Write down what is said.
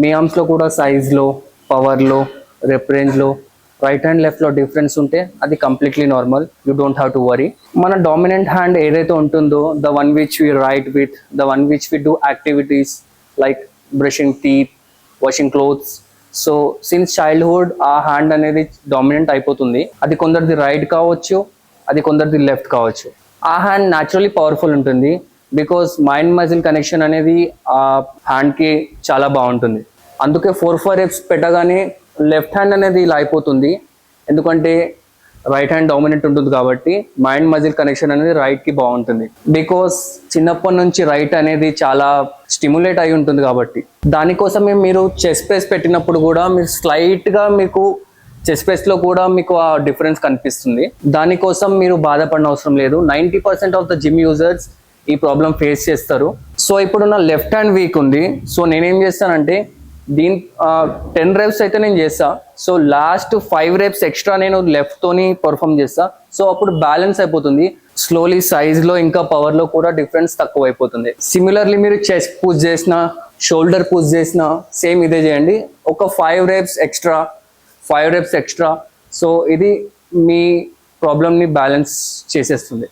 మీ ఆర్మ్స్లో కూడా సైజ్లో, పవర్లో, రెప్ రేంజ్లో రైట్ హ్యాండ్ లెఫ్ట్లో డిఫరెన్స్ ఉంటే అది completely normal. You don't have to worry. మన డామినెంట్ హ్యాండ్ ఏదైతే ఉంటుందో, the one which we write with, the one which we do activities like brushing teeth, washing clothes. So since childhood ఆ hand అనేది dominant అయిపోతుంది. అది కొందరిది right కావచ్చు, అది కొందరిది left కావచ్చు. ఆ హ్యాండ్ న్యాచురలీ పవర్ఫుల్ ఉంటుంది బికాస్ మైండ్ మజిల్ కనెక్షన్ అనేది ఆ హ్యాండ్కి చాలా బాగుంటుంది. అందుకే 4-5 reps పెట్టగానే లెఫ్ట్ హ్యాండ్ అనేది ఇలా అయిపోతుంది. ఎందుకంటే రైట్ హ్యాండ్ డామినెంట్ ఉంటుంది కాబట్టి మైండ్ మజిల్ కనెక్షన్ అనేది రైట్కి బాగుంటుంది. బికాస్ చిన్నప్పటి నుంచి రైట్ అనేది చాలా స్టిమ్యులేట్ అయి ఉంటుంది కాబట్టి. దానికోసమే మీరు చెస్ట్ ప్రెస్ పెట్టినప్పుడు కూడా మీరు స్లైట్గా మీకు చెస్ట్ ప్రెస్లో కూడా మీకు ఆ డిఫరెన్స్ కనిపిస్తుంది. దానికోసం మీరు బాధపడిన అవసరం లేదు. 90% ఆఫ్ ద జిమ్ యూజర్స్ ఈ ప్రాబ్లం ఫేస్ చేస్తారు. సో ఇప్పుడు నా లెఫ్ట్ హ్యాండ్ వీక్ ఉంది. సో నేనేం చేస్తానంటే 10 reps అయితే నేను చేస్తా. సో లాస్ట్ 5 reps ఎక్స్ట్రా నేను లెఫ్ట్ తోని పర్ఫామ్ చేస్తా. సో అప్పుడు బ్యాలెన్స్ అయిపోతుంది. స్లోలీ సైజ్లో ఇంకా పవర్లో కూడా డిఫరెన్స్ తక్కువ అయిపోతుంది. సిమిలర్లీ మీరు చెస్ట్ పుష్ చేసినా, షోల్డర్ పుష్ చేసినా సేమ్ ఇదే చేయండి. ఒక 5 reps ఎక్స్ట్రా. సో ఇది మీ ప్రాబ్లమ్ని బ్యాలెన్స్ చేసేస్తుంది.